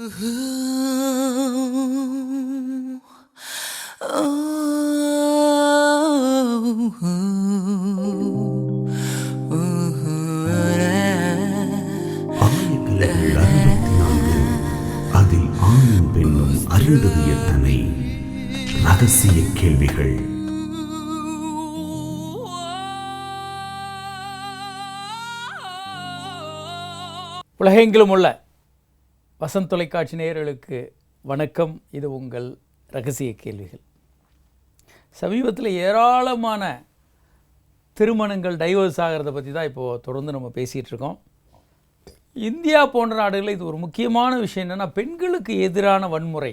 ஆயக்கலைகள் 64 அதில் ஆணும் பெண்ணும் அறிந்தது எத்தனை ரகசிய கேள்விகள். உலகெங்கிலும் உள்ள வசந்த் தொலைக்காட்சி நேயர்களுக்கு வணக்கம். இது உங்கள் ரகசிய கேள்விகள். சமீபத்தில் ஏராளமான திருமணங்கள் டைவர்ஸ் ஆகிறத பற்றி தான் இப்போது தொடர்ந்து நம்ம பேசிகிட்டு இருக்கோம். இந்தியா போன்ற நாடுகளில் இது ஒரு முக்கியமான விஷயம் என்னென்னா, பெண்களுக்கு எதிரான வன்முறை,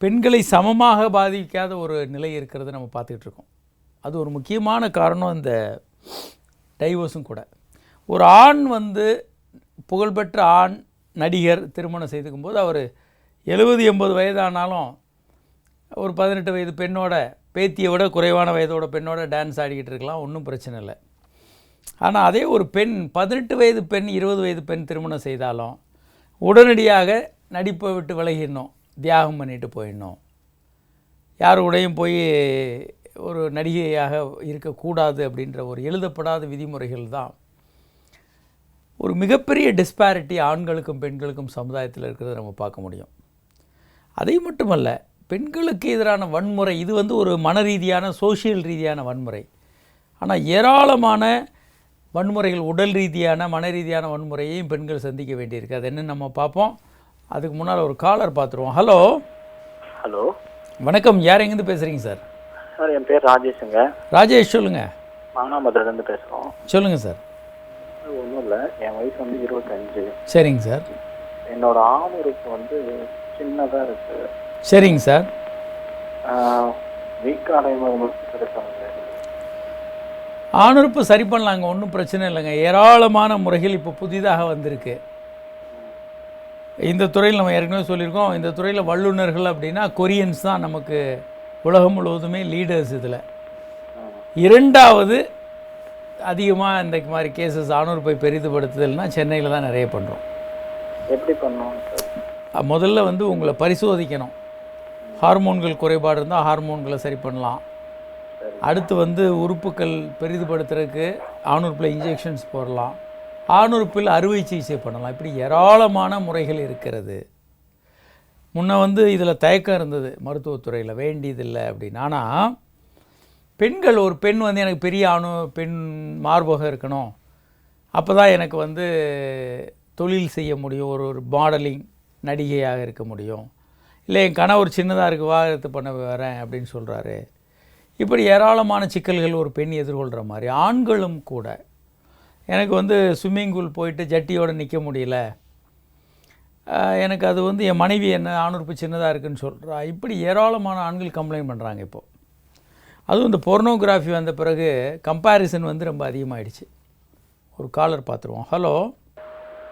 பெண்களை சமமாக பாதிக்காத ஒரு நிலை இருக்கிறத நம்ம பார்த்துக்கிட்டு இருக்கோம். அது ஒரு முக்கியமான காரணம் இந்த டைவர்ஸும் கூட. ஒரு ஆண் புகழ்பெற்ற ஆண் நடிகர் திருமணம் செய்துக்கும் போது அவர் 70-80 வயதானாலும் ஒரு 18 வயது பெண்ணோட, பேத்தியை விட குறைவான வயதோட பெண்ணோட டான்ஸ் ஆடிக்கிட்டு இருக்கலாம், ஒன்றும் பிரச்சனை இல்லை. ஆனால் அதே ஒரு பெண் 18 வயது பெண் 20 வயது பெண் திருமணம் செய்தாலும் உடனடியாக நடிப்பை விட்டு விலகிடணும், தியாகம் பண்ணிட்டு போயிடணும், யார் கூடயும் போய் ஒரு நடிகையாக இருக்கக்கூடாது அப்படின்ற ஒரு எழுதப்படாத விதிமுறைகள் தான் ஒரு மிகப்பெரிய டிஸ்பாரிட்டி ஆண்களுக்கும் பெண்களுக்கும் சமுதாயத்தில் இருக்கிறத நம்ம பார்க்க முடியும். அதை மட்டுமல்ல, பெண்களுக்கு எதிரான வன்முறை இது ஒரு மன ரீதியான, சோஷியல் ரீதியான வன்முறை. ஆனால் ஏராளமான வன்முறைகள், உடல் ரீதியான, மன ரீதியான வன்முறையையும் பெண்கள் சந்திக்க வேண்டியிருக்கு. அது என்னன்னு நம்ம பார்ப்போம். அதுக்கு முன்னால் ஒரு காலர் பார்த்துருவோம். ஹலோ. ஹலோ, வணக்கம். யார் எங்கேருந்து பேசுகிறீங்க சார்? சார் என் பேர் ராஜேஷுங்க. ராஜேஷ், சொல்லுங்கள். மானாமதுரையிலேருந்து பேசுகிறோம். சொல்லுங்கள் சார். ஒன்றும் இல்லை, என் வயசு 25. சரிங்க சார். என்னோட ஆணுறுப்பு சின்னதாக இருக்குது. சரிங்க சார். வீக்கான இருக்காங்க. ஆணுறுப்பு சரி பண்ணலாங்க, ஒன்றும் பிரச்சனை இல்லைங்க. ஏராளமான முறைகள் இப்போ புதிதாக வந்திருக்கு. இந்த துறையில் நம்ம ஏற்கனவே சொல்லியிருக்கோம், இந்த துறையில் வல்லுநர்கள் அப்படின்னா கொரியன்ஸ் தான் நமக்கு உலகம் முழுவதுமே லீடர்ஸ். இதில் இரண்டாவது அதிகமாக இந்த மாதிரி கேசஸ் ஆணுறுப்பை பெரிதுபடுத்துதல்னா சென்னையில் தான் நிறைய பண்ணுறோம். எப்படி பண்ணோம்? முதல்ல உங்களை பரிசோதிக்கணும். ஹார்மோன்கள் குறைபாடு இருந்தால் ஹார்மோன்களை சரி பண்ணலாம். அடுத்து உறுப்புகள் பெரிதுபடுத்துறதுக்கு ஆணுறுப்பில் இன்ஜெக்ஷன்ஸ் போடலாம். ஆணுறுப்பில் அறுவை சிகிச்சை பண்ணலாம். இப்படி ஏராளமான முறைகள் இருக்கிறது. முன்ன இதில் தயக்கம் இருந்தது மருத்துவத்துறையில், வேண்டியதில்லை அப்படின்னு. ஆனால் பெண்கள், ஒரு பெண் எனக்கு பெரிய பெண் மார்பகம் இருக்கணும், அப்போ தான் எனக்கு தொழில் செய்ய முடியும், ஒரு மாடலிங் நடிகையாக இருக்க முடியும், இல்லை என் கணவர் சின்னதாக இருக்குது விவாகரத்து பண்ண வரேன் அப்படின்னு சொல்கிறாரு. இப்படி ஏராளமான சிக்கல்கள் ஒரு பெண் எதிர்கொள்கிற மாதிரி ஆண்களும் கூட, எனக்கு ஸ்விம்மிங் பூல் போயிட்டு ஜட்டியோடு நிற்க முடியல, எனக்கு அது என் மனைவி என்ன ஆணுறுப்பு சின்னதாக இருக்குதுன்னு சொல்கிறா. இப்படி ஏராளமான ஆண்கள் கம்ப்ளைண்ட் பண்ணுறாங்க. இப்போது அதுவும் இந்த போர்னோகிராஃபி வந்த பிறகு கம்பேரிசன் ரொம்ப அதிகமாகிடுச்சு. ஒரு காலர் பார்த்துருவோம். ஹலோ.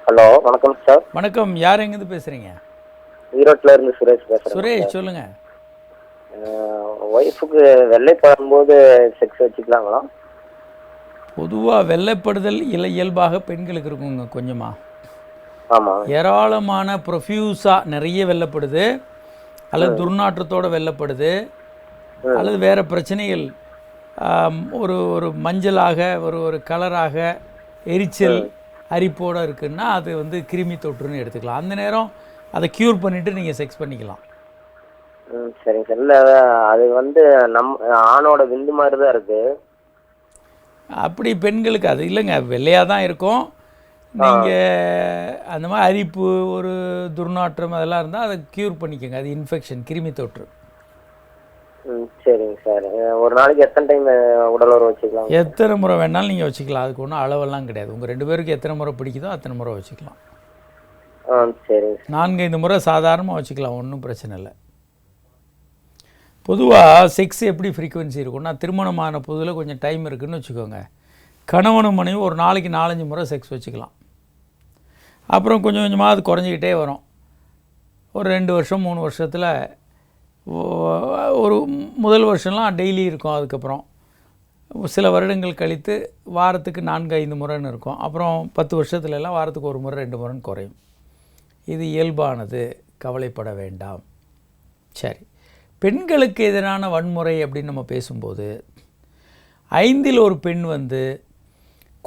ஹலோ, வணக்கம் சார். வணக்கம். யார் எங்கேருந்து பேசுகிறீங்க? ஈரோட்டில் இருந்து சுரேஷ் பேசுகிறேன். சுரேஷ், சொல்லுங்கள். ஒய்ஃபுக்கு வெள்ளைப்படும்போது செக்ஸ் வச்சுக்கலாங்களா? பொதுவாக வெள்ளைப்படுதல் இயல்பாக பெண்களுக்கு இருக்குங்க கொஞ்சமாக. ஆமாம். ஏராளமான ப்ரொஃப்யூஸாக நிறைய வெள்ளைப்படுது, அல்லது துர்நாற்றத்தோடு வெள்ளைப்படுது, அல்லது வேறு பிரச்சனைகள், ஒரு மஞ்சளாக, ஒரு கலராக, எரிச்சல், அரிப்போடு இருக்குன்னா அது கிருமி தொற்றுன்னு எடுத்துக்கலாம். அந்த நேரம் அதை க்யூர் பண்ணிவிட்டு நீங்கள் செக்ஸ் பண்ணிக்கலாம். சரிங்க சார். இல்லை, அது ஆணோட விந்து மாதிரி தான் இருக்குது. அப்படி பெண்களுக்கு அது இல்லைங்க, வெள்ளையாக தான் இருக்கும். நீங்கள் அந்த மாதிரி அரிப்பு, ஒரு துர்நாற்றம் அதெல்லாம் இருந்தால் அதை க்யூர் பண்ணிக்கோங்க. அது இன்ஃபெக்ஷன், கிருமி தொற்று. சரிங்க சார். ஒரு நாளைக்கு எத்தனை டைம் உடல் உறவு வச்சுக்கலாம்? எத்தனை முறை வேணாலும் நீங்கள் வச்சுக்கலாம். அதுக்கு ஒன்றும் அளவெல்லாம் கிடையாது. உங்கள் 2 பேருக்கு எத்தனை முறை பிடிக்குதோ அத்தனை முறை வச்சுக்கலாம். சரிங்க. 4-5 முறை சாதாரணமாக வச்சுக்கலாம், ஒன்றும் பிரச்சனை இல்லை. பொதுவாக செக்ஸ் எப்படி ஃப்ரீக்குவென்சி இருக்குன்னா, திருமணமான புதுதில் கொஞ்சம் டைம் இருக்குதுன்னு வச்சுக்கோங்க, கணவனும் மனைவி ஒரு நாளைக்கு 4-5 முறை செக்ஸ் வச்சுக்கலாம். அப்புறம் கொஞ்சம் கொஞ்சமாக அது குறைஞ்சிக்கிட்டே வரும். ஒரு 2 வருஷம் 3 வருஷத்தில், ஒரு முதல் வருஷம்லாம் டெய்லி இருக்கும். அதுக்கப்புறம் சில வருடங்கள் கழித்து வாரத்துக்கு 4-5 முறைன்னு இருக்கும். அப்புறம் 10 வருஷத்துலலாம் வாரத்துக்கு 1 முறை 2 முறைன்னு குறையும். இது இயல்பானது, கவலைப்பட வேண்டாம். சரி, பெண்களுக்கு எதிரான வன்முறை அப்படின்னு நம்ம பேசும்போது 5ல் ஒரு பெண் வந்து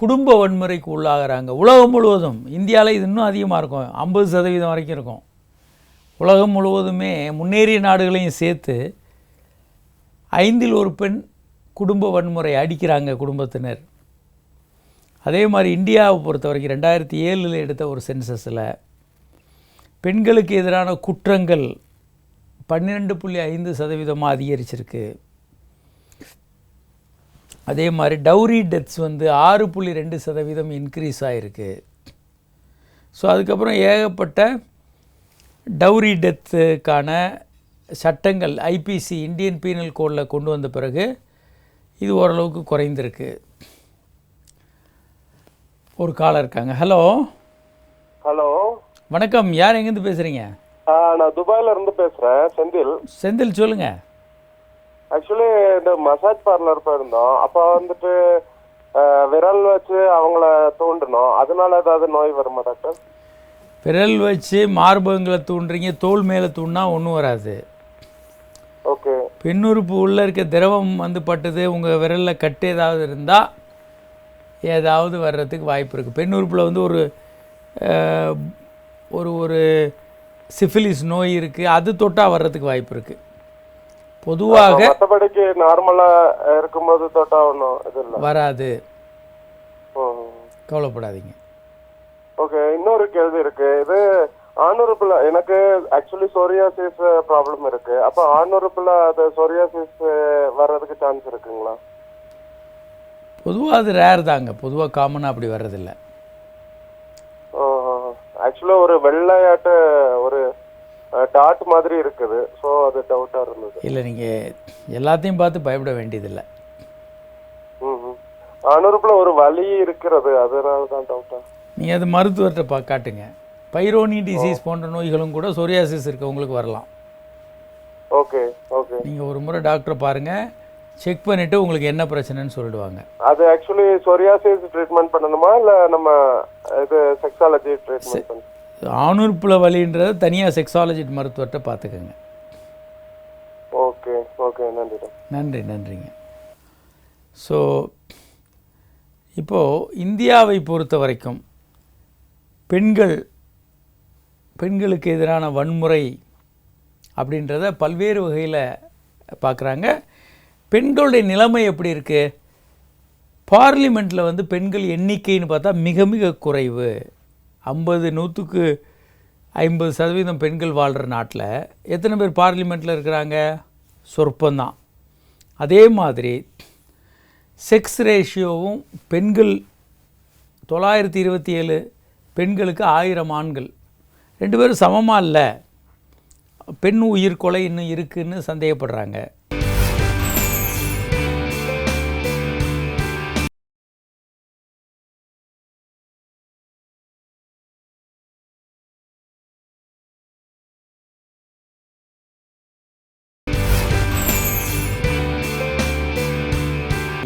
குடும்ப வன்முறைக்கு உள்ளாகிறாங்க. உலகம் முழுவதும், இந்தியாவில் இது இன்னும் அதிகமாக இருக்கும், 50% வரைக்கும் இருக்கும். உலகம் முழுவதுமே முன்னேறிய நாடுகளையும் சேர்த்து 5ல் ஒரு பெண் குடும்ப வன்முறை அடிக்கிறாங்க குடும்பத்தினர். அதே மாதிரி இந்தியாவை பொறுத்த வரைக்கும் 2007 எடுத்த ஒரு சென்சஸில் பெண்களுக்கு எதிரான குற்றங்கள் 12.5% அதிகரிச்சிருக்கு. அதே மாதிரி டவுரி டெத்ஸ் வந்து 6.2% இன்க்ரீஸ் ஆகிருக்கு. ஸோ அதுக்கப்புறம் ஏகப்பட்ட டவுரி டெத்துக்கான சட்டங்கள் ஐபிசி இந்தியன் பீனல் கோடில் கொண்டு வந்த பிறகு இது ஓரளவுக்கு குறைந்திருக்கு. ஒரு காலர் இருக்காங்க. ஹலோ. ஹலோ, வணக்கம். யார் எங்கேருந்து பேசுகிறீங்க? நான் துபாயில இருந்து பேசுறேன், செந்தில். செந்தில், சொல்லுங்கள். ஆக்சுவலி இந்த மசாஜ் பார்லர் போயிருந்தோம். அப்போ வந்துட்டு விரல் வச்சு அவங்கள தூண்டணும், அதனால ஏதாவது நோய் வருமா டாக்டர்? விரல் வச்சு மார்பகங்களை தூண்டுறீங்க, தோல் மேலே தூண்டினா ஒன்றும் வராது. ஓகே. பெண்ணுறுப்பு உள்ளே இருக்க திரவம் வந்து பட்டுது, உங்கள் விரலில் கட்டு ஏதாவது இருந்தால் ஏதாவது வர்றதுக்கு வாய்ப்பு இருக்குது. பெண்ணுறுப்பில் வந்து ஒரு ஒரு ஒரு சிஃபிலிஸ் நோய் இருக்குது, அது தொட்டால் வர்றதுக்கு வாய்ப்பு இருக்குது. பொதுவாக மற்றபடிக்கு நார்மலாக இருக்கும்போது தொட்டா ஒன்றும் இது இல்லை, வராது, கவலைப்படாதீங்க. ஓகே. இன்னொரு கேள்வி இருக்கு. இது ஆணுறுப்புல எனக்கு ஆக்சுவலி சோரியாசிஸ் ப்ராப்ளம் இருக்கு. அப்போ ஆணுறுப்புல அது சோரியாசிஸ் வர்றதுக்கு சான்ஸ் இருக்குங்களா? பொதுவாக அது ரேர் தாங்க, பொதுவாக காமனாக அப்படி வர்றதில்லை. ஆக்சுவலாக ஒரு வெள்ளையாட்டு ஒரு டாட் மாதிரி இருக்குது, ஸோ அது டவுட்டாக இருந்தது. இல்லை, நீங்கள் எல்லாத்தையும் பார்த்து பயப்பட வேண்டியதில்லை. ஆணுறுப்புல ஒரு வலி இருக்கிறது, அதனால தான் டவுட்டா. நீங்கள் அது மருத்துவர்கிட்ட காட்டுங்க. பைரோனி டிசீஸ் போன்ற நோய்களும் கூட சொரியாசிஸ் இருக்கவங்களுக்கு வரலாம். Okay okay. நீங்கள் ஒரு முறை டாக்டரை பாருங்கள், செக் பண்ணிவிட்டு உங்களுக்கு என்ன பிரச்சனைன்னு சொல்லிடுவாங்க. அது ஆக்சுவலி சொரியாசிஸ் ட்ரீட்மெண்ட் பண்ணணுமா இல்லை நம்ம இது செக்ஸாலஜி ட்ரீட்மெண்ட் பண்ணணும்? ஆணுறுப்புல வலின்றது தனியாக செக்ஸாலஜி மருத்துவர்கிட்ட பார்த்துக்கோங்க. ஓகே ஓகே, நன்றி. நன்றிங்க. ஸோ இப்போது இந்தியாவை பொறுத்த வரைக்கும் பெண்களுக்கு எதிரான வன்முறை அப்படின்றத பல்வேறு வகையில் பார்க்குறாங்க. பெண்களுடைய நிலைமை எப்படி இருக்குது? பார்லிமெண்ட்டில் வந்து பெண்கள் எண்ணிக்கைன்னு பார்த்தா மிக மிக குறைவு. 100% பெண்கள் வாழ்கிற நாட்டில் எத்தனை பேர் பார்லிமெண்ட்டில் இருக்கிறாங்க? சொற்பந்தான். அதே மாதிரி செக்ஸ் ரேஷியோவும் பெண்கள் 927 பெண்களுக்கு 1000 ஆண்கள், 2 பேரும் சமமாக இல்லை. பெண் உயிர் கொலை இன்னும் இருக்குன்னு சந்தேகப்படுறாங்க.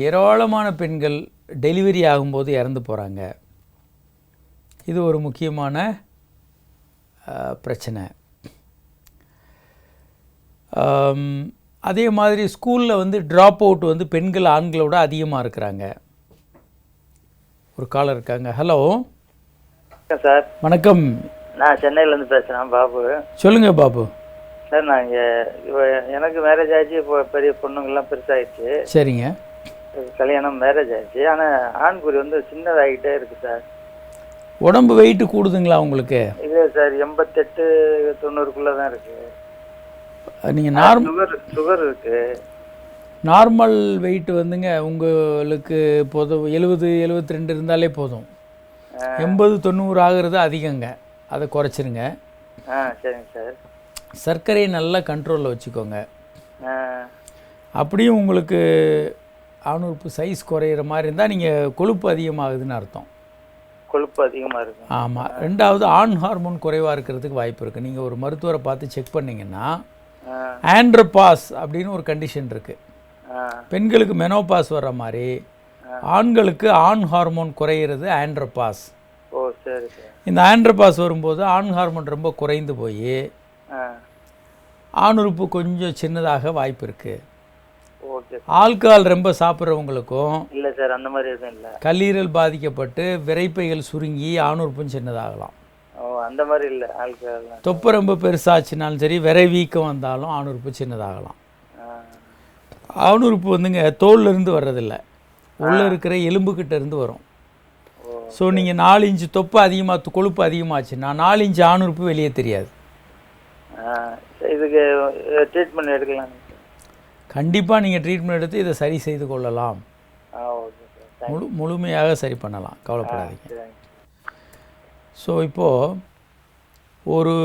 ஏராளமான பெண்கள் டெலிவரி ஆகும்போது இறந்து போகிறாங்க. இது ஒரு முக்கியமான பிரச்சனை. அதே மாதிரி ஸ்கூலில் வந்து ட்ராப் அவுட் வந்து பெண்கள் ஆண்களோட அதிகமாக இருக்கிறாங்க. ஒரு காலர் இருக்காங்க. Hello sir. வணக்கம். நான் சென்னையிலேருந்து பேசுகிறேன், பாபு. சொல்லுங்கள் பாபு. சார், நான் இங்கே எனக்கு மேரேஜ் ஆகிடுச்சு. இப்போ பெரிய பொண்ணுங்கள்லாம் பெருசாகிடுச்சு. சரிங்க. கல்யாணம் மேரேஜ் ஆகிடுச்சு. ஆனால் ஆண்குறி வந்து சின்னதாகிட்டே இருக்குது சார். உடம்பு வெயிட்டு கூடுதுங்களா உங்களுக்கு? இல்லை சார், 88-90க்குள்ளே தான் இருக்குது. நீங்கள் சுகர் இருக்குது. நார்மல் வெயிட் வந்துங்க உங்களுக்கு போதும் 70-72 இருந்தாலே போதும். 80-90 ஆகிறது அதிகங்க, அதை குறைச்சிருங்க. சரிங்க சார். சர்க்கரையை நல்லா கண்ட்ரோலில் வச்சுக்கோங்க. அப்படியும் உங்களுக்கு ஆணுறுப்பு சைஸ் குறையிற மாதிரி இருந்தால் நீங்கள் கொழுப்பு அதிகமாகுதுன்னு அர்த்தம். கொழுப்பு அதிகமாக இருக்கும். ஆமாம். 2வது ஆண் ஹார்மோன் குறைவாக இருக்கிறதுக்கு வாய்ப்பு இருக்குது. நீங்கள் ஒரு மருத்துவரை பார்த்து செக் பண்ணிங்கன்னா ஆண்ட்ரோபாஸ் அப்படின்னு ஒரு கண்டிஷன் இருக்குது. பெண்களுக்கு மெனோபாஸ் வர்ற மாதிரி ஆண்களுக்கு ஆண் ஹார்மோன் குறையிறது ஆண்ட்ரோபாஸ். ஓ சரி சார். இந்த ஆண்ட்ரோபாஸ் வரும்போது ஆண் ஹார்மோன் ரொம்ப குறைந்து போய் ஆண் உறுப்பு கொஞ்சம் சின்னதாக வாய்ப்பு இருக்குது. ஓகே. ஆல்கஹால் ரொம்ப சாப்பிட்றவங்களுக்கும் இல்லை சார், அந்த மாதிரி எதுவும் இல்லை. கல்லீரல் பாதிக்கப்பட்டு விரைப்பைகள் சுருங்கி ஆண் உறுப்பும் சின்னதாகலாம். ஓ, அந்த மாதிரி இல்லை. ஆல்கஹால் தொப்பை ரொம்ப பெருசாச்சுனாலும் சரி, விரை வீக்கம் வந்தாலும் ஆண் உறுப்பு சின்னதாகலாம். ஆண் உறுப்பு வந்துங்க தோல்லேருந்து வர்றதில்லை, உள்ளே இருக்கிற எலும்புக்கிட்ட இருந்து வரும். ஸோ நீங்கள் 4 இன்ச்சு தொப்பை அதிகமாக கொழுப்பு அதிகமாச்சுன்னா 4 இன்ச்சு ஆண் உறுப்பு வெளியே தெரியாது. இதுக்கு ட்ரீட்மெண்ட் எடுக்கலாம். கண்டிப்பாக நீங்கள் ட்ரீட்மெண்ட் எடுத்து இதை சரி செய்து கொள்ளலாம். Okay sir. முழுமையாக சரி பண்ணலாம், கவலைப்படாதீங்க. ஸோ இப்போது ஒரு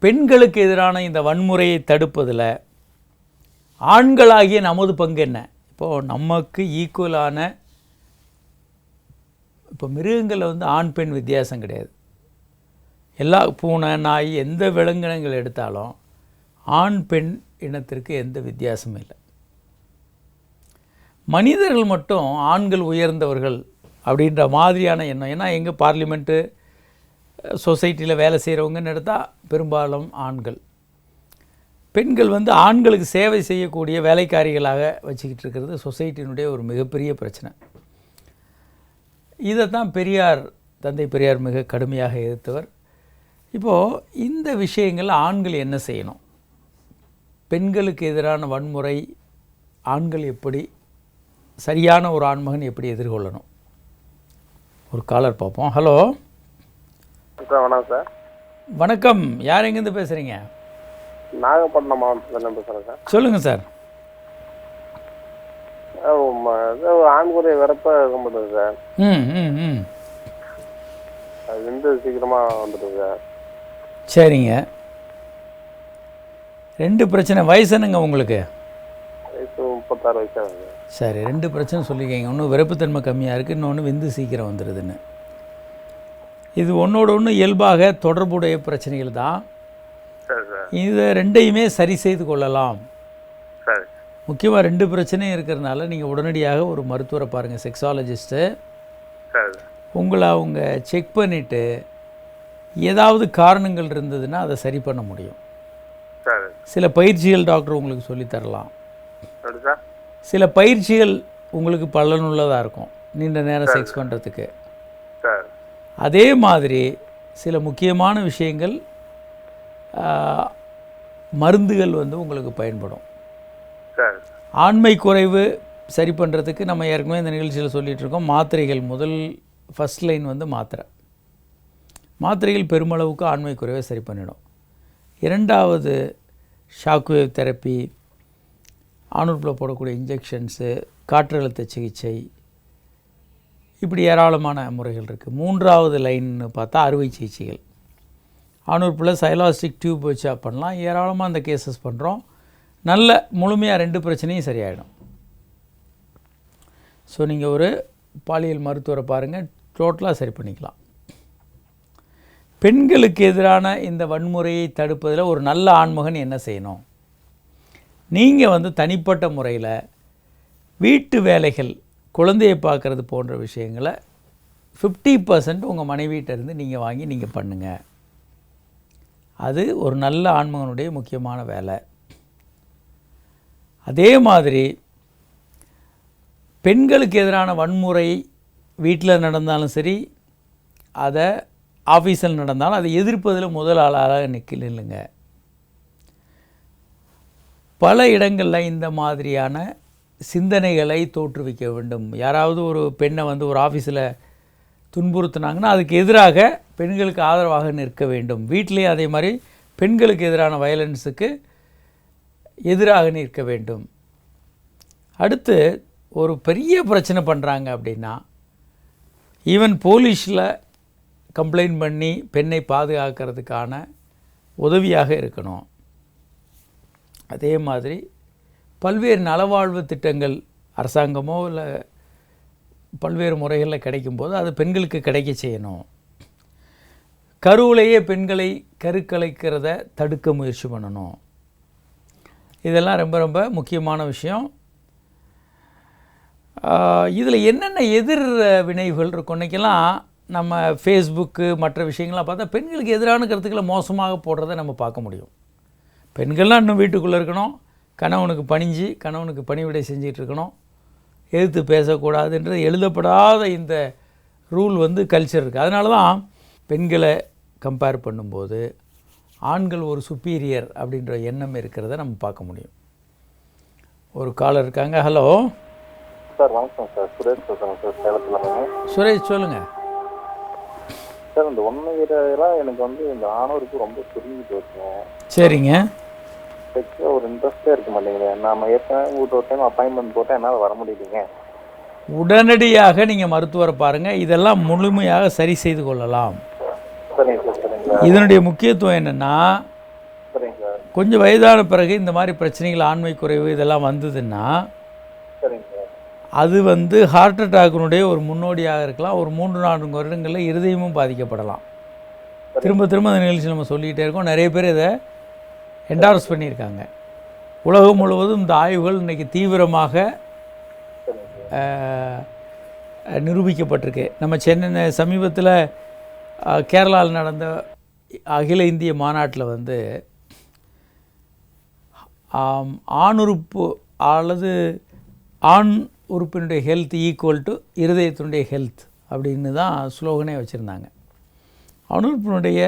பெண்களுக்கு எதிரான இந்த வன்முறையை தடுப்பதில் ஆண்களாகிய நமது பங்கு என்ன? இப்போது நமக்கு ஈக்குவலான, இப்போ மிருகங்களில் வந்து ஆண் பெண் வித்தியாசம் கிடையாது. எல்லா பூனை நாய் எந்த விலங்கினங்கள் எடுத்தாலும் ஆண் பெண் இனத்திற்கு எந்த வித்தியாசமும் இல்லை. மனிதர்கள் மட்டும் ஆண்கள் உயர்ந்தவர்கள் அப்படின்ற மாதிரியான எண்ணம். ஏன்னா எங்கள் பார்லிமெண்ட்டு சொசைட்டியில் வேலை செய்கிறவங்கன்னு எடுத்தால் பெரும்பாலும் ஆண்கள். பெண்கள் வந்து ஆண்களுக்கு சேவை செய்யக்கூடிய வேலைக்காரிகளாக வச்சுக்கிட்டு இருக்கிறது சொசைட்டியினுடைய ஒரு மிகப்பெரிய பிரச்சனை. இதை தான் தந்தை பெரியார் மிக கடுமையாக எதிர்த்தவர். இப்போது இந்த விஷயங்கள் ஆண்கள் என்ன செய்யணும்? பெண்களுக்கு எதிரான வன்முறை ஆண்கள் எப்படி, சரியான ஒரு ஆண்மகன் எப்படி எதிர்கொள்ளணும்? ஒரு காலர் பார்ப்போம். ஹலோ. வணக்கம் சார். வணக்கம். யார் எங்கேருந்து பேசுகிறீங்க? நாகப்பட்டினம் மாவட்டத்தில் பேசுகிறேன் சார். சொல்லுங்கள் சார். ஆண்குறை வரப்ப இருக்க மாட்டேங்குது சார். அது வந்து சீக்கிரமாக வந்துடுது சார். சரிங்க. 2 பிரச்சனை. வயசு என்னங்க உங்களுக்கு? வயசு 36 வயசாகுது. சரி, 2 பிரச்சனை சொல்லியிருக்கீங்க. ஒன்று விரைப்புத்தன்மை கம்மியாக இருக்குது, இன்னொன்று விந்து சீக்கிரம் வந்துடுதுன்னு. இது ஒன்றோட ஒன்று இயல்பாக தொடர்புடைய பிரச்சனைகள் தான். இதை 2ஐயுமே சரி செய்து கொள்ளலாம். முக்கியமாக 2 பிரச்சனையும் இருக்கிறதுனால நீங்கள் உடனடியாக ஒரு மருத்துவரை பாருங்கள், செக்ஸாலஜிஸ்ட்டு. உங்களை அவங்க செக் பண்ணிவிட்டு ஏதாவது காரணங்கள் இருந்ததுன்னா அதை சரி பண்ண முடியும். சில பயிற்சிகள் டாக்டர் உங்களுக்கு சொல்லித்தரலாம். சில பயிற்சிகள் உங்களுக்கு பலனுள்ளதாக இருக்கும் நீண்ட நேரம் செக்ஸ் பண்ணுறதுக்கு. அதே மாதிரி சில முக்கியமான விஷயங்கள், மருந்துகள் வந்து உங்களுக்கு பயன்படும். ஆண்மை குறைவு சரி பண்ணுறதுக்கு நம்ம ஏற்கனவே இந்த நிகழ்ச்சியில் சொல்லிகிட்டு இருக்கோம். மாத்திரைகள் ஃபஸ்ட் லைன் வந்து மாத்திரைகள் பெருமளவுக்கு ஆண்மை குறைவை சரி பண்ணிடும். 2வது ஷாக்வேவ் தெரப்பி, ஆணுறுப்பில் போடக்கூடிய இன்ஜெக்ஷன்ஸு, காற்றழுத்த சிகிச்சை, இப்படி ஏராளமான முறைகள் இருக்குது. 3வது லைன்னு பார்த்தா அறுவை சிகிச்சைகள். ஆணுறுப்பில் சைலாஸ்டிக் டியூப் வச்சா பண்ணலாம். ஏராளமாக அந்த கேசஸ் பண்ணுறோம். நல்ல முழுமையாக 2 பிரச்சனையும் சரியாயிடும். ஸோ நீங்கள் ஒரு பாலியல் மருத்துவரை பாருங்கள், டோட்டலாக சரி பண்ணிக்கலாம். பெண்களுக்கு எதிரான இந்த வன்முறையை தடுப்பதில் ஒரு நல்ல ஆண்மகன் என்ன செய்யணும்? நீங்கள் வந்து தனிப்பட்ட முறையில் வீட்டு வேலைகள், குழந்தையை பார்க்குறது போன்ற விஷயங்களை 50% உங்கள் மனைவியிட்டேருந்து நீங்கள் வாங்கி நீங்கள் பண்ணுங்கள். அது ஒரு நல்ல ஆண்மகனுடைய முக்கியமான வேலை. அதே மாதிரி பெண்களுக்கு எதிரான வன்முறை வீட்டில் நடந்தாலும் சரி, அதை ஆஃபீஸில் நடந்தாலும் அதை எதிர்ப்பதில் முதல் ஆளாக நில்லுங்க. பல இடங்களில் இந்த மாதிரியான சிந்தனைகளை தோற்றுவிக்க வேண்டும். யாராவது ஒரு பெண்ணை வந்து ஒரு ஆஃபீஸில் துன்புறுத்தினாங்கன்னா அதுக்கு எதிராக பெண்களுக்கு ஆதரவாக நிற்க வேண்டும். வீட்டிலே அதே மாதிரி பெண்களுக்கு எதிரான வயலன்ஸுக்கு எதிராக நிற்க வேண்டும். அடுத்து ஒரு பெரிய பிரச்சனை பண்ணுறாங்க அப்படின்னா ஈவன் போலீஸில் கம்ப்ளைண்ட் பண்ணி பெண்ணை பாதுகாக்கிறதுக்கான உதவியாக இருக்கணும். அதே மாதிரி பல்வேறு நலவாழ்வு திட்டங்கள் அரசாங்கமோ இல்லை பல்வேறு முறைகளில் கிடைக்கும்போது அது பெண்களுக்கு கிடைக்க செய்யணும். கருவிலேயே பெண்களை கருக்கலைக்கிறத தடுக்க முயற்சி பண்ணணும். இதெல்லாம் ரொம்ப ரொம்ப முக்கியமான விஷயம். இதில் என்னென்ன எதிர் வினைவுகள் இருக்கும்? இன்றைக்கெல்லாம் நம்ம ஃபேஸ்புக்கு மற்ற விஷயங்கள்லாம் பார்த்தா பெண்களுக்கு எதிரான கருத்துக்களை மோசமாக போடுறதை நம்ம பார்க்க முடியும். பெண்கள்லாம் இன்னும் வீட்டுக்குள்ளே இருக்கணும், கணவனுக்கு பணிஞ்சு கணவனுக்கு பணிவிடை செஞ்சிட்டு இருக்கணும், எதிர்த்து பேசக்கூடாதுன்றது எழுதப்படாத இந்த ரூல் வந்து கல்ச்சர் இருக்குது. அதனால தான் பெண்களை கம்பேர் பண்ணும்போது ஆண்கள் ஒரு சுப்பீரியர் அப்படின்ற எண்ணம் இருக்கிறத நம்ம பார்க்க முடியும். ஒரு காலர் இருக்காங்க. ஹலோ சார், வணக்கம் சார். சுரேஷ் பேசுகிறேன் சார், சேலத்தில். சுரேஷ் சொல்லுங்கள். சார், இந்த 1 இயராக எனக்கு வந்து இந்த ஆணவருக்கு ரொம்ப சுருங்கி போச்சுங்க. சரிங்க. செக்ஸில் ஒரு இன்ட்ரெஸ்டே இருக்க மாட்டேங்குது. நம்ம ஏற்கனவே உங்கள்கிட்ட ஒரு டைம் அப்பாயின்மெண்ட் போட்டால் என்னால் வர முடியலைங்க. உடனடியாக நீங்கள் மருத்துவரை பாருங்கள். இதெல்லாம் முழுமையாக சரி செய்து கொள்ளலாம். சரிங்க சார். சரிங்க சார். இதனுடைய முக்கியத்துவம் என்னென்னா, சரிங்க சார். கொஞ்சம் வயதான பிறகு இந்த மாதிரி பிரச்சனைகள், ஆண்மை குறைவு இதெல்லாம் வந்ததுன்னா சரிங்க சார். அது வந்து ஹார்ட் அட்டாக்கினுடைய ஒரு முன்னோடியாக இருக்கலாம். ஒரு 3-4 வருடங்களில் இருதயமும் பாதிக்கப்படலாம். திரும்ப திரும்ப அந்த நிகழ்ச்சி நம்ம சொல்லிக்கிட்டே இருக்கோம். நிறைய பேர் இதை என்டார்ஸ் பண்ணியிருக்காங்க. உலகம் முழுவதும் இந்த ஆய்வுகள் இன்றைக்கி தீவிரமாக நிரூபிக்கப்பட்டிருக்கு. நம்ம சென்னை சமீபத்தில் கேரளாவில் நடந்த அகில இந்திய மாநாட்டில் வந்து ஆணுறுப்பு அல்லது ஆண் உறுப்பினுடைய ஹெல்த் ஈக்குவல் டு இருதயத்தினுடைய ஹெல்த் அப்படின்னு தான் ஸ்லோகனே வச்சுருந்தாங்க. ஆணுறுப்பினுடைய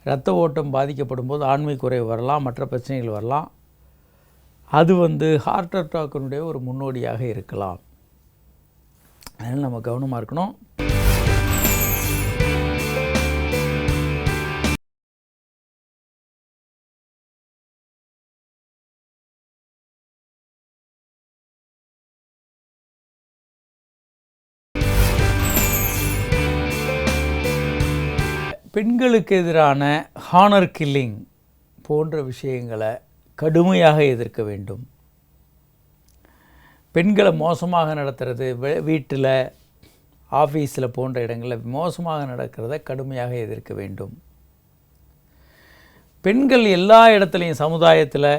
இரத்த ஓட்டம் பாதிக்கப்படும் போது ஆண்மை குறைவு வரலாம், மற்ற பிரச்சனைகள் வரலாம். அது வந்து ஹார்ட் அட்டாக்கினுடைய ஒரு முன்னோடியாக இருக்கலாம். அதனால் நம்ம கவனமாக இருக்கணும். பெண்களுக்கு எதிரான ஹானர் கில்லிங் போன்ற விஷயங்களை கடுமையாக எதிர்க்க வேண்டும். பெண்களை மோசமாக நடத்துறது, வீட்டில் ஆஃபீஸில் போன்ற இடங்களில் மோசமாக நடக்கிறத கடுமையாக எதிர்க்க வேண்டும். பெண்கள் எல்லா இடத்துலையும், சமுதாயத்தில்,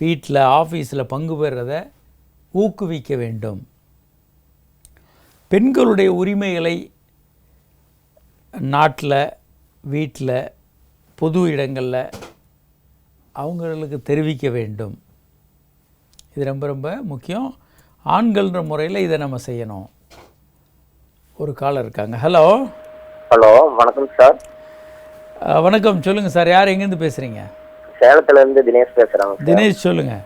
வீட்டில், ஆஃபீஸில் பங்கு பெறுறத ஊக்குவிக்க வேண்டும். பெண்களுடைய உரிமைகளை நாட்டில், வீட்டில், பொது இடங்களில் அவங்களுக்கு தெரிவிக்க வேண்டும். இது ரொம்ப ரொம்ப முக்கியம். ஆண்கள்ன்ற முறையில் இதை நம்ம செய்யணும். ஒரு காலர் இருக்காங்க. ஹலோ. ஹலோ, வணக்கம் சார். வணக்கம், சொல்லுங்கள் சார். யார், எங்கேருந்து பேசுகிறீங்க? சேலத்துலேருந்து தினேஷ் பேசுகிறாங்க. தினேஷ் சொல்லுங்கள்.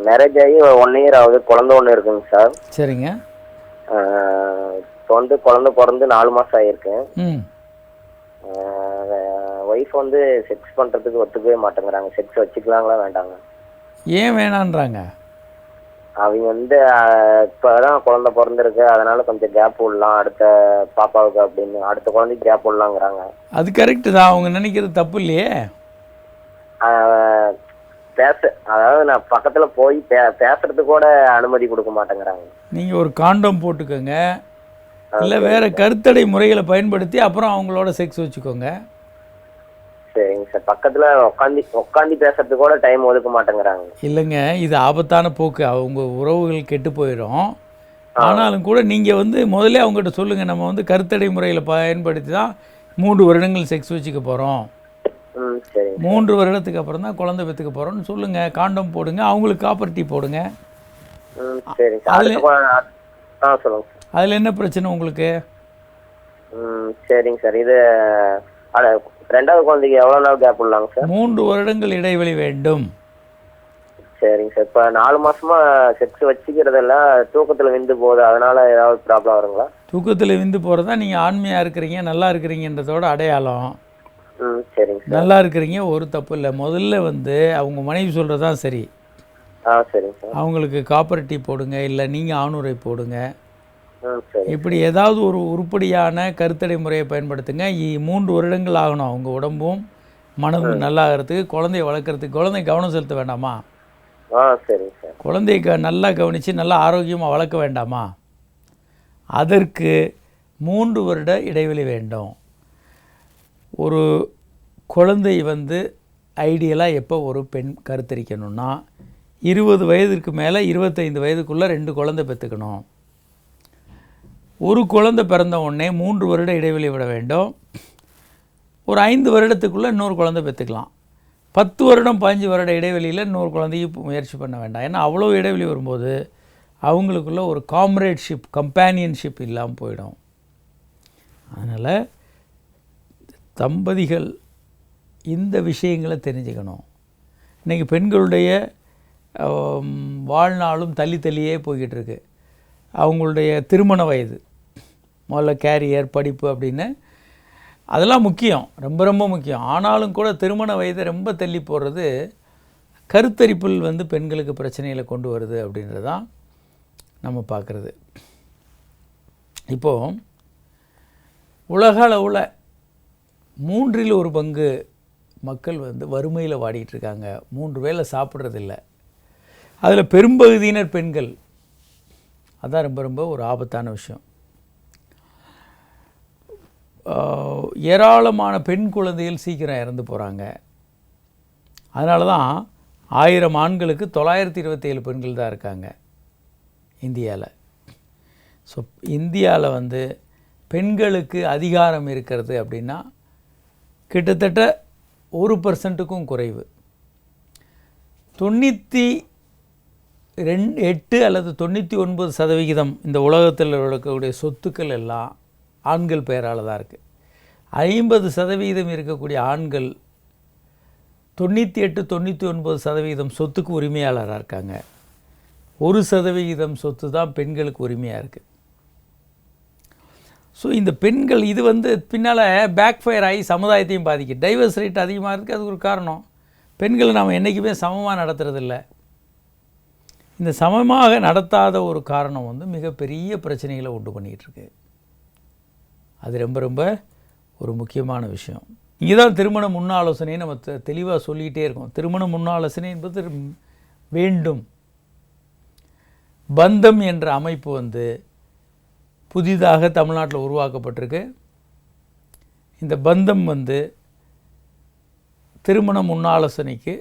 மேரேஜ் ஆகி 1 இயர் ஆகுது. குழந்தை ஒன்று இருக்குங்க சார். சரிங்க. இப்போ வந்து குழந்தை பிறந்து 4 மாதம் ஆகிருக்கு. ஒய்ஃப் வந்து செக்ஸ் பண்ணுறதுக்கு ஒத்துக்கவே மாட்டேங்கிறாங்க. செக்ஸ் வச்சுக்கலாங்களா வேண்டாங்க? ஏன் வேணான்றாங்க? அவங்க வந்து இப்போதான் குழந்தை பிறந்திருக்கு, அதனால கொஞ்சம் கேப் விடலாம் அடுத்த பாப்பாவுக்கு அப்படின்னு, அடுத்த குழந்தைக்கு கேப் விடலாங்கிறாங்க. அது கரெக்டு தான், அவங்க நினைக்கிறது தப்பு இல்லையே. அதாவது நான் பக்கத்தில் போய் பேசுறதுக்கு கூட அனுமதி கொடுக்க மாட்டேங்கிறாங்க. நீங்கள் ஒரு காண்டம் போட்டுக்கோங்க, இல்லை வேறு கருத்தடை முறைகளை பயன்படுத்தி அப்புறம் அவங்களோட செக்ஸ் வச்சுக்கோங்க. சரிங்க சார். பக்கத்தில் உட்காந்து பேசுறதுக்கு கூட டைம் ஒதுக்க மாட்டேங்கிறாங்க. இல்லைங்க, இது ஆபத்தான போக்கு. அவங்க உறவுகள் கெட்டு போயிடும். ஆனாலும் கூட நீங்கள் வந்து முதல்ல அவங்ககிட்ட சொல்லுங்கள், நம்ம வந்து கருத்தடை முறையில் பயன்படுத்தி தான் 3 வருடங்கள் செக்ஸ் வச்சுக்க போகிறோம், 3 வருடத்துக்கு அப்புறம் தான் குழந்தை பெற்றுக்க போகிறோம்னு சொல்லுங்கள். காண்டம் போடுங்க, அவங்களுக்கு காப்பர்ட்டி போடுங்க. அதில் என்ன பிரச்சனை உங்களுக்கு? சரிங்க சார். இது 2வது குழந்தைக்கு எவ்வளோ நாள் கேப் விடலாங்க சார்? 3 வருடங்கள் இடைவெளி வேண்டும். சரிங்க சார். இப்போ 4 மாசமா செக்ஸ் வச்சுக்கிறதெல்லாம் தூக்கத்தில் விந்து போகுது, அதனால ஏதாவது ப்ராப்ளம் வருங்களா? தூக்கத்தில் விந்து போகிறதா நீங்கள் ஆண்மையாக இருக்கிறீங்க, நல்லா இருக்கிறீங்கன்றதோட அடையாளம். சரிங்க சார். நல்லா இருக்கிறீங்க, ஒரு தப்பு இல்லை. முதல்ல வந்து அவங்க மனைவி சொல்கிறது தான் சரி. சரிங்க சார். அவங்களுக்கு காப்பர்ட்டி போடுங்க, இல்லை நீங்கள் ஆணுரை போடுங்க. இப்படி ஏதாவது ஒரு உருப்படியான கருத்தடை முறையை பயன்படுத்துங்க. 3 வருடங்கள் ஆகணும் அவங்க உடம்பும் மனதும் நல்லாகிறதுக்கு, குழந்தைய வளர்க்குறதுக்கு. குழந்தை கவனம் செலுத்த வேண்டாமா? சரிங்க சார். குழந்தைய நல்லா கவனித்து நல்லா ஆரோக்கியமாக வளர்க்க வேண்டாமா? அதற்கு 3 வருட இடைவெளி வேண்டும். ஒரு குழந்தை வந்து ஐடியலாக எப்போ ஒரு பெண் கருத்தரிக்கணும்னா 20 வயதுக்கு மேலே 25 வயதுக்குள்ளே 2 குழந்தை பெற்றுக்கணும். ஒரு குழந்தை பிறந்த உடனே 3 வருட இடைவெளி விட வேண்டும். ஒரு 5 வருடத்துக்குள்ளே இன்னொரு குழந்தை பெற்றுக்கலாம். 10 வருடம் 15 வருட இடைவெளியில் இன்னொரு குழந்தைக்கு முயற்சி பண்ண வேண்டாம். ஏன்னா அவ்வளோ இடைவெளி வரும்போது அவங்களுக்குள்ள ஒரு காம்ரேட்ஷிப், கம்பேனியன்ஷிப் இல்லாமல் போயிடும். அதனால் தம்பதிகள் இந்த விஷயங்களை தெரிஞ்சுக்கணும். இன்றைக்கி பெண்களுடைய வாழ்நாளும் தள்ளியே போய்கிட்டு இருக்கு. அவங்களுடைய திருமண வயது, முதல்ல கேரியர், படிப்பு அப்படின்னு அதெல்லாம் முக்கியம், ரொம்ப ரொம்ப முக்கியம். ஆனாலும் கூட திருமண வயதை ரொம்ப தள்ளி போடுறது கருத்தரிப்பில் பெண்களுக்கு பிரச்சனைகளை கொண்டு வருது அப்படின்றது தான் நம்ம பார்க்குறது. இப்போது உலக அளவில் 1/3 மக்கள் வறுமையில் வாடிட்டுருக்காங்க. 3 வேளை சாப்பிட்றதில்ல. அதில் பெரும்பகுதியினர் பெண்கள். அதான் ரொம்ப ரொம்ப ஒரு ஆபத்தான விஷயம். ஏராளமான பெண் குழந்தைகள் சீக்கிரம் இறந்து போகிறாங்க. அதனால தான் 1000 ஆண்களுக்கு 927 பெண்கள் தான் இருக்காங்க இந்தியாவில். ஸோ இந்தியாவில் பெண்களுக்கு அதிகாரம் இருக்கிறது அப்படின்னா கிட்டத்தட்ட 1% குறைவு. 98 அல்லது 99% இந்த உலகத்தில் இருக்கக்கூடிய சொத்துக்கள் எல்லாம் ஆண்கள் பெயரால் தான் இருக்குது. 50% இருக்கக்கூடிய ஆண்கள் 98-99% சொத்துக்கு உரிமையாளராக இருக்காங்க. 1% சொத்து தான் பெண்களுக்கு உரிமையாக இருக்குது. ஸோ இந்த பெண்கள் இது பின்னால் பேக் ஃபயர் ஆகி சமுதாயத்தையும் பாதிக்கும். டைவர்ஸ் ரேட் அதிகமாக இருக்குது. அது ஒரு காரணம். பெண்களை நாம் என்றைக்குமே சமமாக நடத்துறதில்லை. இந்த சமமாக நடத்தாத ஒரு காரணம் மிகப்பெரிய பிரச்சனைகளை உண்டு பண்ணிகிட்ருக்கு. அது ரொம்ப ரொம்ப ஒரு முக்கியமான விஷயம். இங்கே தான் திருமண முன் ஆலோசனையை நம்ம தெளிவாக சொல்லிக்கிட்டே இருக்கோம். திருமண முன் ஆலோசனை என்பது வேண்டும். பந்தம் என்ற அமைப்பு புதிதாக தமிழ்நாட்டில் உருவாக்கப்பட்டிருக்கு. இந்த பந்தம் திருமண முன் ஆலோசனைக்கு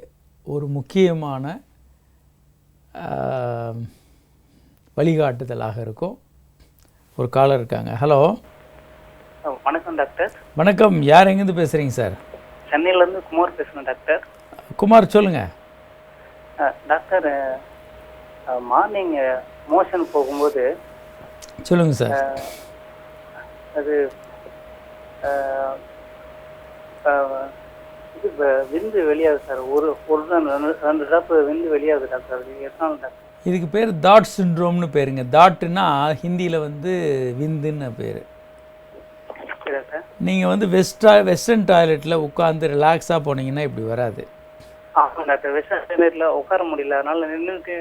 ஒரு முக்கியமான வழிகாட்டுதலாக இருக்கும். ஒரு காலர் இருக்காங்க. ஹலோ, வணக்கம் டாக்டர். வணக்கம். யார் எங்கேருந்து பேசுகிறீங்க சார்? சென்னையிலேருந்து குமார் பேசுகிறேன் டாக்டர். குமார் சொல்லுங்கள். டாக்டர், மார்னிங் மோஷன் போகும்போது சொல்லுங்கள் சார். அது இது விந்து வெளியாகுது சார். ஒரு 2 ட்ராப் விந்து வெளியாகுது டாக்டர். அது எத்தனால டாக்டர்? இதுக்கு பேர் தாட் சிண்ட்ரோம்னு பேருங்க. தாட்டுன்னா ஹிந்தியில் விந்துன்னு பேர். நீங்கள் வெஸ்டர்ன் டாய்லெட்டில் உட்காந்து ரிலாக்ஸாக போனீங்கன்னா இப்படி வராது. ஆமாம் டாக்டர். வெஸ்டர்ன் டாய்லெட்டில் உட்கார முடியல, அதனால நின்றுட்டு.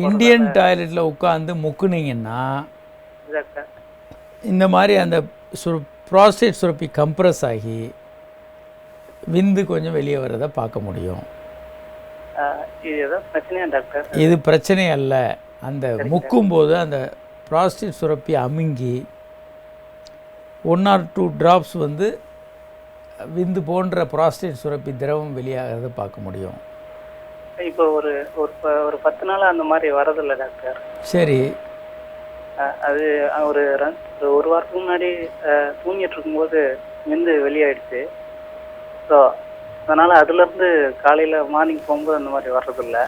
இந்தியன் டாய்லெட்டில் உட்காந்து முக்குனீங்கன்னா இந்த மாதிரி அந்த ப்ராஸ்டேட் சுரப்பி கம்ப்ரஸ் ஆகி விந்து கொஞ்சம் வெளியே வர்றதை பார்க்க முடியும். இது பிரச்சனை அல்ல. அந்த முக்கும்போது அந்த ப்ராஸ்டேட் சுரப்பி அமுங்கி 1 or 2 drops விந்து போன்ற ப்ராஸ்டேட் சுரப்பி திரவம் வெளியாகிறத பார்க்க முடியும். இப்போ ஒரு 10 நாள் அந்த மாதிரி வரதில்லை டாக்டர். சரி. அது ஒரு வாரத்துக்கு முன்னாடி தூங்கிட்டு இருக்கும்போது விந்து வெளியாயிடுச்சு. ஸோ அதனால் அதுலேருந்து காலையில் மார்னிங் போகும்போது அந்த மாதிரி வர்றதில்லை.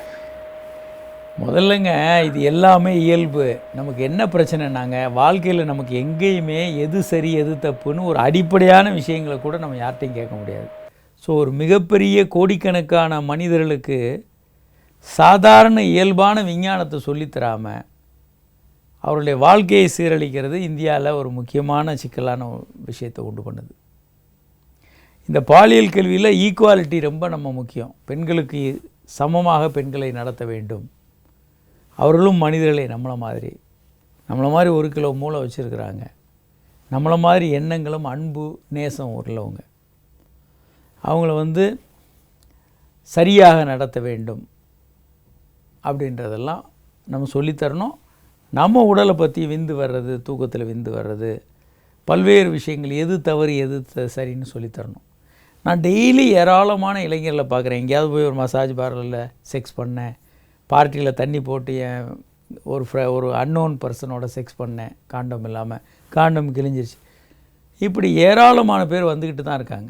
முதல்லங்க இது எல்லாமே இயல்பு. நமக்கு என்ன பிரச்சனைனாங்க, வாழ்க்கையில் நமக்கு எங்கேயுமே எது சரி எது தப்புன்னு ஒரு அடிப்படையான விஷயங்களை கூட நம்ம யார்கிட்டையும் கேட்க முடியாது. ஸோ ஒரு மிகப்பெரிய கோடிக்கணக்கான மனிதர்களுக்கு சாதாரண இயல்பான விஞ்ஞானத்தை சொல்லித்தராமல் அவருடைய வாழ்க்கையை சீரழிக்கிறது இந்தியாவில் ஒரு முக்கியமான சிக்கலான விஷயத்தை உண்டு பண்ணுது. இந்த பாலியல் கல்வியில் ஈக்குவாலிட்டி ரொம்ப நம்ம முக்கியம். பெண்களுக்கு சமமாக பெண்களை நடத்த வேண்டும். அவர்களும் மனிதர்களே நம்மளை மாதிரி 1 கிலோ மூளை வச்சுருக்கிறாங்க. நம்மளை மாதிரி எண்ணங்களும் அன்பு நேசம் உள்ளவங்க. அவங்கள சரியாக நடத்த வேண்டும் அப்படின்றதெல்லாம் நம்ம சொல்லித்தரணும். நம்ம உடலை பற்றி விந்து வர்றது, தூக்கத்தில் விந்து வர்றது, பல்வேறு விஷயங்கள் எது தவறு எது சரின்னு சொல்லித்தரணும். நான் டெய்லி ஏராளமான இளைஞர்களை பார்க்குறேன். எங்கேயாவது போய் ஒரு மசாஜ் பார்லரில் செக்ஸ் பண்ணேன், பார்ட்டியில் தண்ணி போட்டு ஒரு அன்னோன் பர்சனோட செக்ஸ் பண்ணேன் காண்டம் இல்லாமல், காண்டம் கிழிஞ்சிருச்சு. இப்படி ஏராளமான பேர் வந்துக்கிட்டு தான் இருக்காங்க.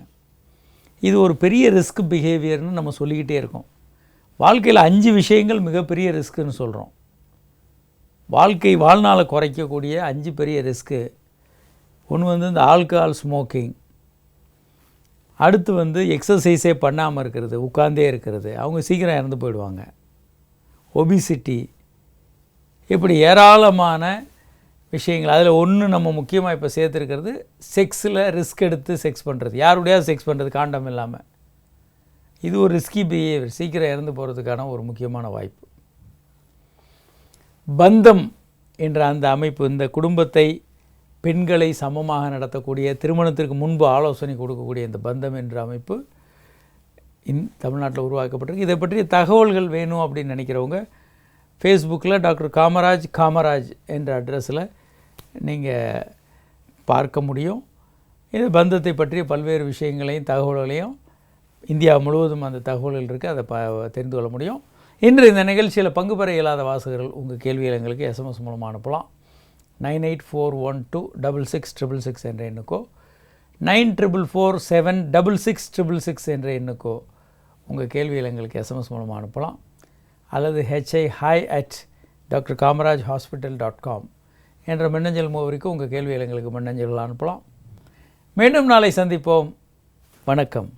இது ஒரு பெரிய ரிஸ்க் பிஹேவியர்னு நம்ம சொல்லிக்கிட்டே இருக்கோம். வாழ்க்கையில் 5 விஷயங்கள் மிகப்பெரிய ரிஸ்க்குன்னு சொல்கிறோம். வாழ்நாளை குறைக்கக்கூடிய 5 பெரிய ரிஸ்க்கு. ஒன்று வந்து இந்த ஆல்கஹால் ஸ்மோக்கிங், அடுத்து வந்து எக்ஸசைஸே பண்ணாமல் இருக்கிறது, உட்கார்ந்தே இருக்கிறது, அவங்க சீக்கிரம் இறந்து போயிடுவாங்க. ஒபிசிட்டி, இப்படி ஏராளமான விஷயங்கள். அதில் ஒன்று நம்ம முக்கியமாக இப்போ சேர்த்துருக்கிறது, செக்ஸில் ரிஸ்க் எடுத்து செக்ஸ் பண்ணுறது, யாருடையாவது செக்ஸ் பண்ணுறது காண்டம் இல்லாமல். இது ஒரு ரிஸ்கி பிஹேவியர், சீக்கிரம் இறந்து போகிறதுக்கான ஒரு முக்கியமான வாய்ப்பு. பந்தம் என்ற அந்த அமைப்பு, இந்த குடும்பத்தை பெண்களை சமமாக நடத்தக்கூடிய, திருமணத்திற்கு முன்பு ஆலோசனை கொடுக்கக்கூடிய இந்த பந்தம் என்ற அமைப்பு தமிழ்நாட்டில் உருவாக்கப்பட்டிருக்கு. இதை பற்றிய தகவல்கள் வேணும் அப்படின்னு நினைக்கிறவங்க ஃபேஸ்புக்கில் டாக்டர் காமராஜ் என்ற அட்ரஸில் நீங்கள் பார்க்க முடியும். இது பந்தத்தை பற்றிய பல்வேறு விஷயங்களையும் தகவல்களையும் இந்தியா முழுவதும் அந்த தகவல்கள் இருக்குது, அதை தெரிந்து கொள்ள முடியும். இன்று இந்த நிகழ்ச்சியில் பங்கு பெற இயலாத வாசகர்கள் உங்கள் கேள்விகள் எங்களுக்கு SMS மூலமாக அனுப்பலாம். 9841266666 என்ற எண்ணுக்கோ 94476666 என்ற எண்ணுக்கோ உங்கள் கேள்விகள் எங்களுக்கு SMS மூலமாக அனுப்பலாம். அல்லது hi@drkamarajhospital.com என்ற மின்னஞ்சல் முகவரிக்கு உங்கள் கேள்விகள் எங்களுக்கு மின்னஞ்சல்கள் அனுப்பலாம். மீண்டும் நாளை சந்திப்போம். வணக்கம்.